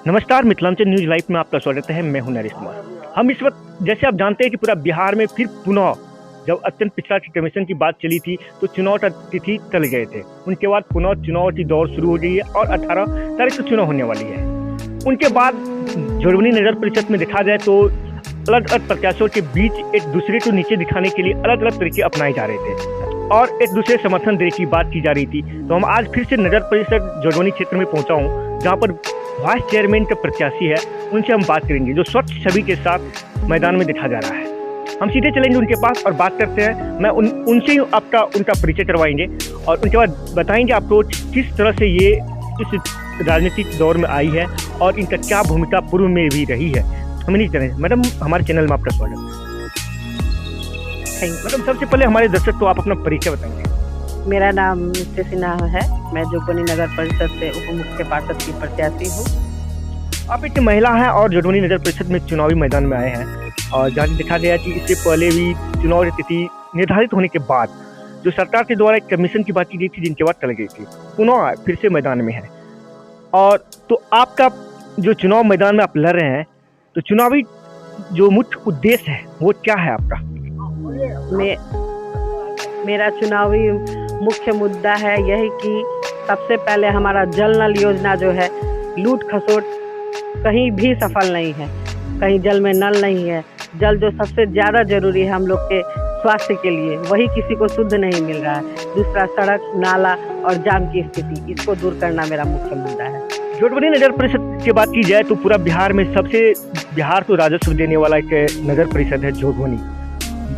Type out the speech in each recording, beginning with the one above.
नमस्कार, Mithilanchal news live में आपका स्वागत है। मैं हूं नरेश कुमार। हम इस वक्त जैसे आप जानते हैं कि पूरा बिहार में फिर पुनः जब अत्यंत पिछड़ा कमीशन की बात चली थी तो चुनाव तिथि टल गए थे। उनके बाद पुनः चुनाव की दौर शुरू हो गई है और 18 तारीख को चुनाव होने वाली है। उनके बाद जोड़बनी नगर परिषद में देखा जाए तो अलग अलग प्रत्याशियों के बीच एक दूसरे को नीचे दिखाने के लिए अलग अलग तरीके अपनाए जा रहे थे और एक दूसरे समर्थन देने की बात की जा रही थी। तो हम आज फिर से नगर परिषद जोड़बनी क्षेत्र में पहुंचा हूं, जहां पर वाइस चेयरमैन का प्रत्याशी है। उनसे हम बात करेंगे जो स्वच्छ छवि के साथ मैदान में देखा जा रहा है। हम सीधे चलेंगे उनके पास और बात करते हैं। मैं उनसे ही उनका परिचय करवाएंगे और उनके बाद बताएंगे आपको किस तरह से ये इस राजनीतिक दौर में आई है और इनका क्या भूमिका पूर्व में भी रही है। हमें नहीं जाने। मैडम, हमारे चैनल में आपका स्वागत है। मैडम, सबसे पहले हमारे दर्शक को आप अपना परिचय बताएंगे। मेरा नाम सिन्हा है। मैं जोड़बनी नगर परिषद से उप मुख्य पार्षद की प्रत्याशी हूँ। आप एक महिला हैं और जोड़बनी नगर परिषद में चुनावी मैदान में आए हैं और जहाँ देखा गया कि इससे पहले भी चुनाव की तिथि निर्धारित होने के बाद जो सरकार के द्वारा एक कमीशन की बात की गई थी, जिनके बाद टल गई थी, पुनः फिर से मैदान में है। और तो आपका जो चुनाव मैदान में आप लड़ रहे हैं, तो चुनावी जो मुख्य उद्देश्य है वो क्या है आपका? मेरा चुनावी मुख्य मुद्दा है यही कि सबसे पहले हमारा जल नल योजना जो है, लूट खसोट कहीं भी सफल नहीं है। कहीं जल में नल नहीं है। जल जो सबसे ज़्यादा जरूरी है हम लोग के स्वास्थ्य के लिए, वही किसी को शुद्ध नहीं मिल रहा है। दूसरा, सड़क नाला और जाम की स्थिति, इसको दूर करना मेरा मुख्य मुद्दा है। जोड़बनी नगर परिषद की बात की जाए तो पूरा बिहार में सबसे बिहार को राजस्व देने वाला एक नगर परिषद है जोड़बनी।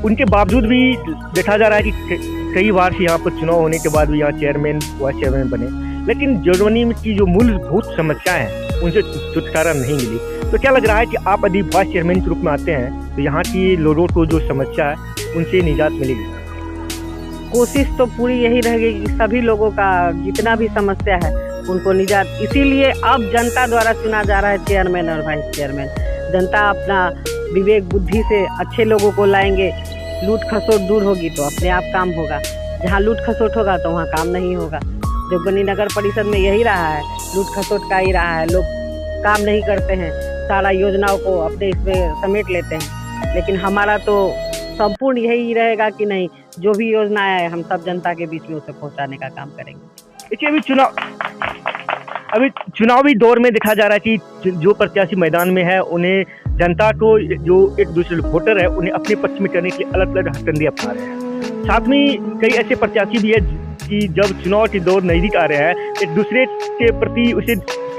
उनके बावजूद भी देखा जा रहा है कि कई बार से यहाँ पर चुनाव होने के बाद भी यहाँ चेयरमैन वाइस चेयरमैन बने, लेकिन जोड़बनी की जो मूलभूत समस्या है उनसे छुटकारा नहीं मिली। तो क्या लग रहा है कि आप यदि वाइस चेयरमैन के रूप में आते हैं तो यहाँ की लोगों को जो समस्या है उनसे निजात मिलेगी? कोशिश तो पूरी यही रहेगी कि सभी लोगों का जितना भी समस्या है उनको निजात, इसीलिए अब जनता द्वारा चुना जा रहा है चेयरमैन और वाइस चेयरमैन। जनता अपना विवेक बुद्धि से अच्छे लोगों को लाएंगे। लूट खसोट दूर होगी तो अपने आप काम होगा। जहाँ लूट खसोट होगा तो वहाँ काम नहीं होगा। जोड़बनी नगर परिषद में यही रहा है, लूट खसोट का ही रहा है। लोग काम नहीं करते हैं, सारा योजनाओं को अपने इसमें समेट लेते हैं। लेकिन हमारा तो संपूर्ण यही रहेगा कि नहीं, जो भी योजना है हम सब जनता के बीच में उसे पहुँचाने का काम करेंगे। देखिए, अभी चुनावी दौर में देखा जा रहा है कि जो प्रत्याशी मैदान में है उन्हें जनता को, जो एक दूसरे वोटर है, उन्हें अपने पक्ष में करने के लिए अलग अलग हथकंडे अपना रहे हैं। साथ में कई ऐसे प्रत्याशी भी है कि जब चुनाव की दौर नजदीक आ रहे हैं, एक दूसरे के प्रति उसे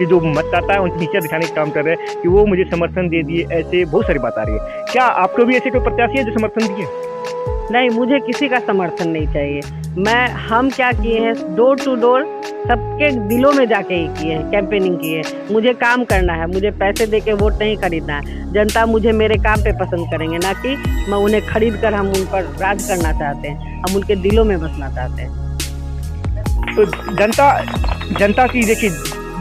जो मतदाता है उनके नीचे दिखाने का काम कर रहे हैं कि वो मुझे समर्थन दे दिए। ऐसे बहुत सारी बात आ रही है। क्या आपको भी ऐसे कोई प्रत्याशी है जो समर्थन दिए? नहीं, मुझे किसी का समर्थन नहीं चाहिए। हम क्या किए हैं, डोर टू डोर सबके दिलों में जाके ही किए हैं, कैंपेनिंग की है। मुझे काम करना है, मुझे पैसे देके वोट नहीं खरीदना है। जनता मुझे मेरे काम पे पसंद करेंगे, ना कि मैं उन्हें खरीद कर हम उन पर राज करना चाहते हैं। हम उनके दिलों में बसना चाहते हैं। तो जनता की देखिए,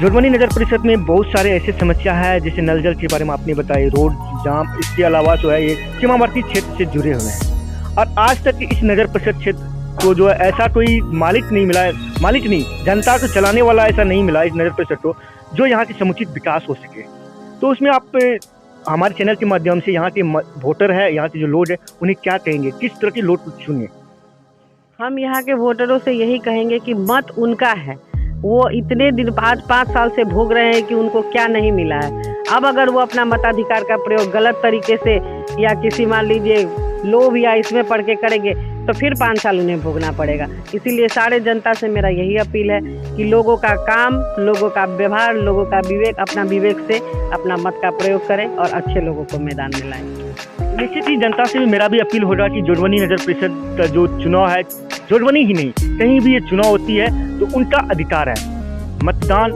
जोड़बनी नगर परिषद में बहुत सारे ऐसे समस्या है, जैसे नल जल के बारे में आपने बताई, रोड जाम, इसके अलावा जो है ये सीमावर्ती क्षेत्र से जुड़े हुए हैं। और आज तक इस नगर परिषद क्षेत्र को जो है ऐसा कोई मालिक नहीं, जनता को चलाने वाला ऐसा नहीं मिला इस नगर परिषद को, जो यहाँ के समुचित विकास हो सके। तो उसमें आप हमारे चैनल के माध्यम से यहाँ के वोटर है, यहाँ के जो लोग है, उन्हें क्या कहेंगे, किस तरह के लोग चुनिए? हम यहाँ के वोटरों से यही कहेंगे कि मत उनका है। वो इतने दिन 5 साल से भोग रहे हैं कि उनको क्या नहीं मिला है। अब अगर वो अपना मताधिकार का प्रयोग गलत तरीके से या किसी, मान लीजिए, लोभ या इसमें पढ़ के करेंगे तो फिर 5 साल उन्हें भोगना पड़ेगा। इसीलिए सारे जनता से मेरा यही अपील है कि लोगों का काम, लोगों का व्यवहार, लोगों का विवेक, अपना विवेक से अपना मत का प्रयोग करें और अच्छे लोगों को मैदान में लाएं। निश्चित ही जनता से भी मेरा भी अपील होगा कि जोड़बनी नगर परिषद का जो चुनाव है, जोड़बनी ही नहीं, कहीं भी ये चुनाव होती है तो उनका अधिकार है, मतदान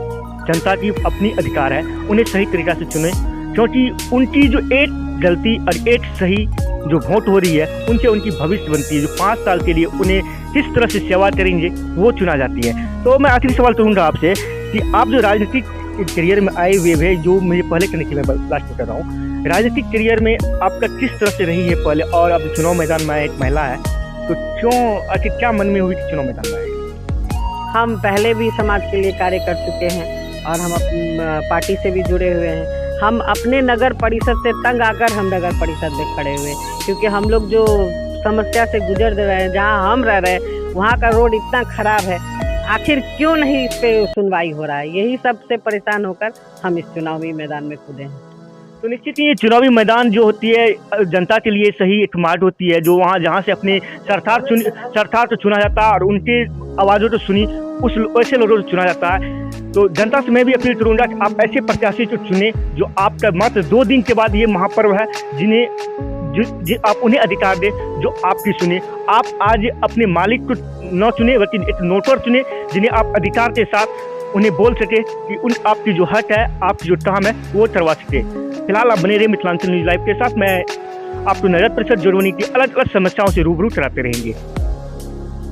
जनता की अपनी अधिकार है, उन्हें सही तरीक़ा से चुने। क्योंकि उनकी जो एक गलती और एक सही जो वोट हो रही है, उनसे उनकी भविष्य बनती है, जो 5 साल के लिए उन्हें किस तरह से सेवा करेंगे वो चुना जाती है। तो मैं आखिरी सवाल करूँगा आपसे कि आप जो राजनीतिक करियर में आए हुए हैं, जो मुझे पहले करने की मैं लास्ट कर रहा हूँ, राजनीतिक करियर में आपका किस तरह से रही है पहले, और अब चुनाव मैदान में एक महिला है तो क्यों, आखिर क्या मन में हुई कि चुनाव मैदान में आए? हम पहले भी समाज के लिए कार्य कर चुके हैं और हम पार्टी से भी जुड़े हुए हैं। हम अपने नगर परिषद से तंग आकर हम नगर परिषद में खड़े हुए, क्योंकि हम लोग जो समस्या से गुजर रहे हैं, जहाँ हम रह रहे हैं वहाँ का रोड इतना खराब है, आखिर क्यों नहीं इस पे सुनवाई हो रहा है। यही सबसे परेशान होकर हम इस चुनावी मैदान में कूदे हैं। तो निश्चित ही ये चुनावी मैदान जो होती है जनता के लिए सही एक मार्ग होती है, जो वहाँ जहाँ से अपने सरकार को चुना जाता है और उनकी आवाज़ों को सुनी उस ऐसे लोगों को चुना जाता है। तो जनता से मैं भी अपील करूँगा कि आप ऐसे प्रत्याशी को चुने जो आपका मात्र 2 दिन के बाद ये महापर्व है, जिन्हें आप उन्हें अधिकार दें जो आपकी सुने। आप आज अपने मालिक को न चुने बल्कि एक नौकर चुने, जिन्हें आप अधिकार के साथ उन्हें बोल सके कि उन आपकी जो हक है, आपकी जो काम है वो करवा सके। फिलहाल आप बने रहे मिथिलांचल न्यूज लाइव के साथ। मैं आपको नगर परिषद जोड़वनी की अलग अलग समस्याओं से रूबरू कराते रहेंगे।